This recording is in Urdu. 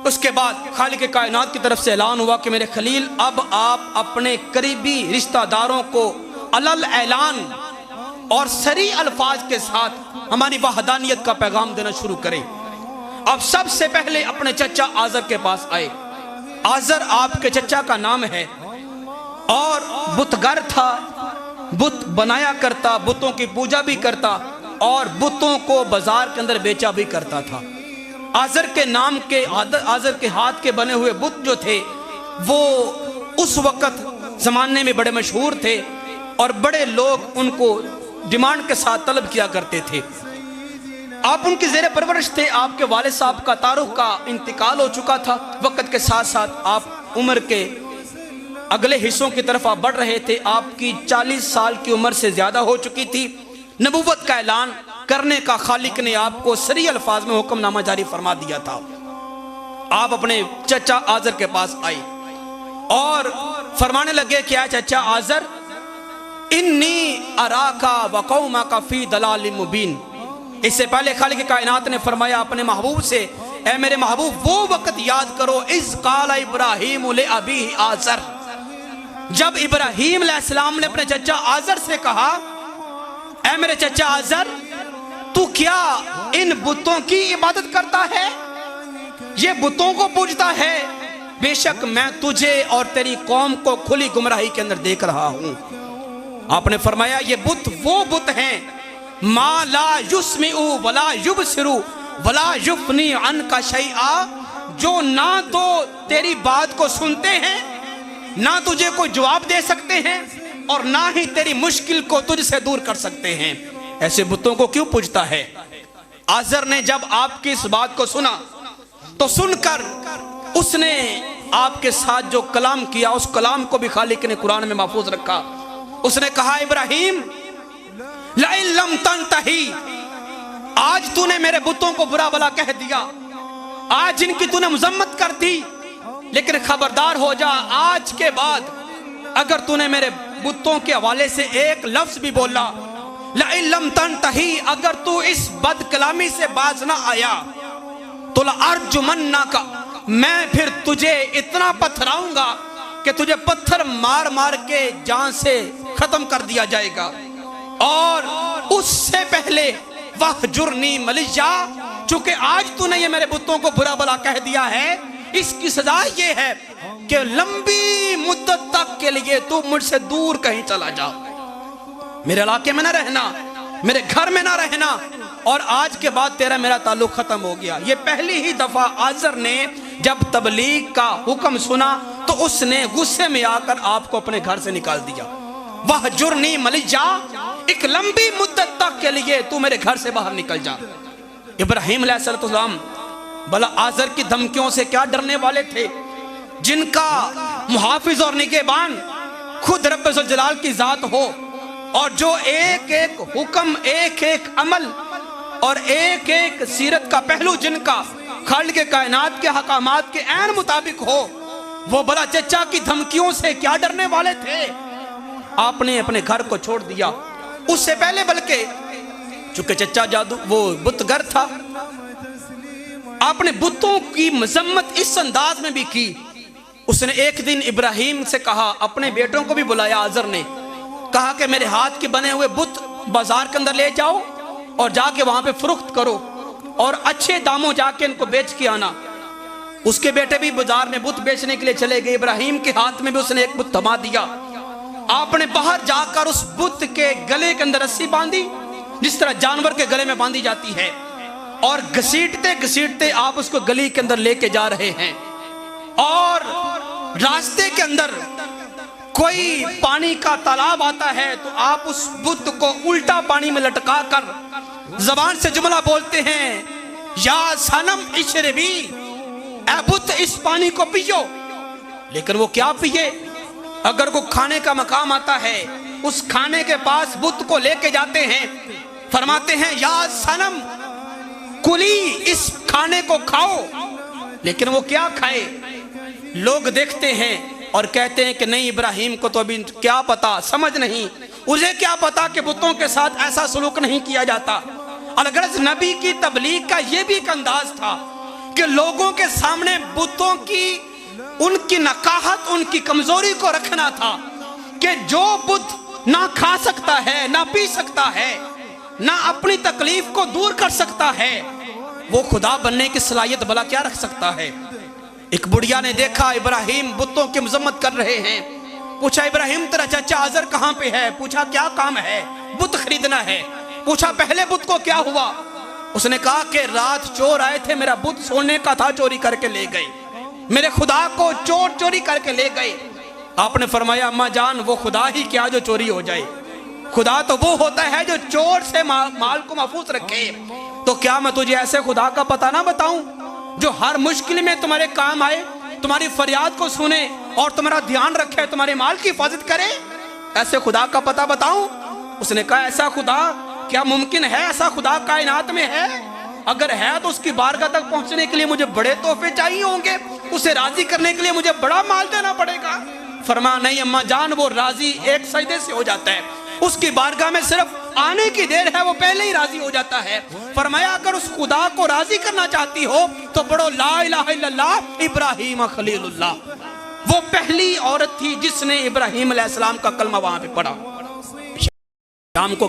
اس کے بعد خالق کائنات کی طرف سے اعلان ہوا کہ میرے خلیل اب آپ اپنے قریبی رشتہ داروں کو علل اعلان اور صریح الفاظ کے ساتھ ہماری وحدانیت کا پیغام دینا شروع کریں۔ اب سب سے پہلے اپنے چچا آزر کے پاس آئے۔ آزر آپ کے چچا کا نام ہے اور بتگر تھا، بت بنایا کرتا، بتوں کی پوجا بھی کرتا اور بتوں کو بازار کے اندر بیچا بھی کرتا تھا۔ آزر کے نام کے آزر کے ہاتھ کے بنے ہوئے بت جو تھے وہ اس وقت زمانے میں بڑے مشہور تھے اور بڑے لوگ ان کو ڈیمانڈ کے ساتھ طلب کیا کرتے تھے۔ آپ ان کی زیر پرورش تھے۔ آپ کے والد صاحب کا تعارف کا انتقال ہو چکا تھا۔ وقت کے ساتھ ساتھ آپ عمر کے اگلے حصوں کی طرف آپ بڑھ رہے تھے۔ آپ کی 40 سال کی عمر سے زیادہ ہو چکی تھی۔ نبوت کا اعلان کرنے کا خالق نے آپ کو صریح الفاظ میں حکم نامہ جاری فرما دیا تھا۔ آپ اپنے چچا آزر کے پاس آئے اور فرمانے لگے کہ اے چچا آزر، انی اراکا وقومکا فی ضلال مبین۔ اس سے پہلے خالق کائنات نے فرمایا اپنے محبوب سے، اے میرے محبوب وہ وقت یاد کرو اذ قال ابراہیم لابیہ آزر، جب ابراہیم علیہ السلام نے اپنے چچا آزر سے کہا اے میرے چچا آزر، تو کیا ان بتوں کی عبادت کرتا ہے، یہ بتوں کو پوجتا ہے؟ بے شک میں تجھے اور تیری قوم کو کھلی گمراہی کے اندر دیکھ رہا ہوں۔ آپ نے فرمایا یہ بت وہ بت ہیں ما لا یسمع ولا یبصر ولا یفنی عنک شیئا، جو نہ تو تیری بات کو سنتے ہیں، نہ تجھے کوئی جواب دے سکتے ہیں اور نہ ہی تیری مشکل کو تجھ سے دور کر سکتے ہیں۔ ایسے بتوں کو کیوں پوجتا ہے؟ آزر نے جب آپ کی اس بات کو سنا تو سن کر اس نے آپ کے ساتھ جو کلام کیا اس کلام کو بھی خالق نے قرآن میں محفوظ رکھا۔ اس نے کہا ابراہیم لئن لم تنتہی، آج تو نے میرے بتوں کو برا بلا کہہ دیا، آج ان کی تو نے مذمت کر دی، لیکن خبردار ہو جا آج کے بعد اگر تو نے میرے بتوں کے حوالے سے ایک لفظ بھی بولا، لئن لم تنتہی، اگر تو اس بد کلامی سے باز نہ آیا تو لأرجمنک، میں پھر تجھے اتنا پتھراؤں گا کہ تجھے پتھر مار مار کے جان سے ختم کر دیا جائے گا۔ اور اس سے پہلے وَحْجُرْنِي مَلِيًّا، چونکہ آج تو نے یہ میرے بتوں کو برا بلا کہہ دیا ہے، اس کی سزا یہ ہے کہ لمبی مدت تک کے لیے تو مجھ سے دور کہیں چلا جا، میرے علاقے میں نہ رہنا، میرے گھر میں نہ رہنا، اور آج کے بعد تیرا میرا تعلق ختم ہو گیا۔ یہ پہلی ہی دفعہ آزر نے جب تبلیغ کا حکم سنا تو اس نے غصے میں آ کر آپ کو اپنے گھر سے نکال دیا۔ وَحْجُرْنِي مَلِيًّا، ایک لمبی مدت تک کے لیے تو میرے گھر سے باہر نکل جا۔ ابراہیم علیہ السلام بلا آزر کی دھمکیوں سے کیا ڈرنے والے تھے، جن کا محافظ اور نگہبان خود رب ذوالجلال کی ذات ہو، اور جو ایک ایک حکم، ایک ایک عمل اور ایک ایک سیرت کا پہلو جن کا خالق کائنات کے حکامات کے عین مطابق ہو، وہ بلا چچا کی دھمکیوں سے کیا ڈرنے والے تھے۔ آپ نے اپنے گھر کو چھوڑ دیا۔ اس سے پہلے بلکہ چونکہ چچا جادو وہ بتگر تھا، آپ نے بتوں کی مذمت اس انداز میں بھی کی۔ اس نے ایک دن ابراہیم سے کہا، اپنے بیٹوں کو بھی بلایا، آزر نے کہا کہ میرے ہاتھ کے بنے ہوئے بت بازار کے اندر لے جاؤ اور جا کے وہاں پہ فروخت کرو اور اچھے داموں جا کے ان کو بیچ کے آنا۔ اس کے بیٹے بھی بازار میں بت بیچنے کے لیے چلے گئے۔ ابراہیم کے ہاتھ میں بھی اس نے ایک بت تھما دیا۔ آپ نے باہر جا کر اس بت کے گلے کے اندر رسی باندھی جس طرح جانور کے گلے میں باندھی جاتی ہے، اور گھسیٹتے گھسیٹتے آپ اس کو گلی کے اندر لے کے جا رہے ہیں، اور راستے کے اندر کوئی پانی کا تالاب آتا ہے تو آپ اس بت کو الٹا پانی میں لٹکا کر زبان سے جملہ بولتے ہیں، یا صنم اشربی، اے بت اس پانی کو پیو۔ لیکن وہ کیا پیے؟ اگر کوئی کھانے کا مقام آتا ہے اس کھانے کے پاس بت کو لے کے جاتے ہیں، فرماتے ہیں یا صنم کلی، اس کھانے کو کھاؤ، لیکن وہ کیا کھائے؟ لوگ دیکھتے ہیں اور کہتے ہیں کہ نہیں، ابراہیم کو تو ابھی کیا پتا، سمجھ نہیں، اسے کیا پتا کہ بتوں کے ساتھ ایسا سلوک نہیں کیا جاتا۔ الغرض نبی کی تبلیغ کا یہ بھی ایک انداز تھا کہ لوگوں کے سامنے بتوں کی ان کی نقاہت، ان کی کمزوری کو رکھنا تھا کہ جو بت نہ کھا سکتا ہے، نہ پی سکتا ہے، نہ اپنی تکلیف کو دور کر سکتا ہے، وہ خدا بننے کی صلاحیت بھلا کیا رکھ سکتا ہے؟ ایک بڑھیا نے دیکھا ابراہیم بتوں کی مذمت کر رہے ہیں، پوچھا ابراہیم تیرا چچا آزر کہاں پہ ہے؟ پوچھا کیا کام ہے؟ بت خریدنا ہے۔ پوچھا پہلے بت کو کیا ہوا؟ اس نے کہا کہ رات چور آئے تھے، میرا بت سونے کا تھا، چوری کر کے لے گئے، میرے خدا کو چور چوری کر کے لے گئے۔ آپ نے فرمایا اماں جان وہ خدا ہی کیا جو چوری ہو جائے، خدا تو وہ ہوتا ہے جو چور سے مال کو محفوظ رکھے۔ تو کیا میں تجھے ایسے خدا کا پتہ نہ بتاؤں جو ہر مشکل میں تمہارے کام آئے، تمہاری فریاد کو سنے اور تمہارا دھیان رکھے، تمہارے مال کی حفاظت کرے؟ ایسے خدا کا پتہ بتاؤں؟ اس نے کہا ایسا خدا کیا ممکن ہے؟ ایسا خدا کائنات میں ہے؟ اگر ہے تو اس کی بارگاہ تک پہنچنے کے لیے مجھے بڑے تحفے چاہیے ہوں گے، اسے راضی کرنے کے لیے مجھے بڑا مال دینا پڑے گا۔ فرمایا نہیں اماں جان وہ راضی ایک سجدے سے ہو جاتا ہے، اس کی بارگاہ میں صرف آنے کی دیر ہے، وہ پہلے ہی راضی ہو جاتا ہے۔ فرمایا اگر اس خدا کو راضی کرنا چاہتی ہو تو پڑھو لا الہ الا اللہ ابراہیم خلیل اللہ۔ وہ پہلی عورت تھی جس نے ابراہیم علیہ السلام کا کلمہ وہاں پہ پڑھا۔ شام کو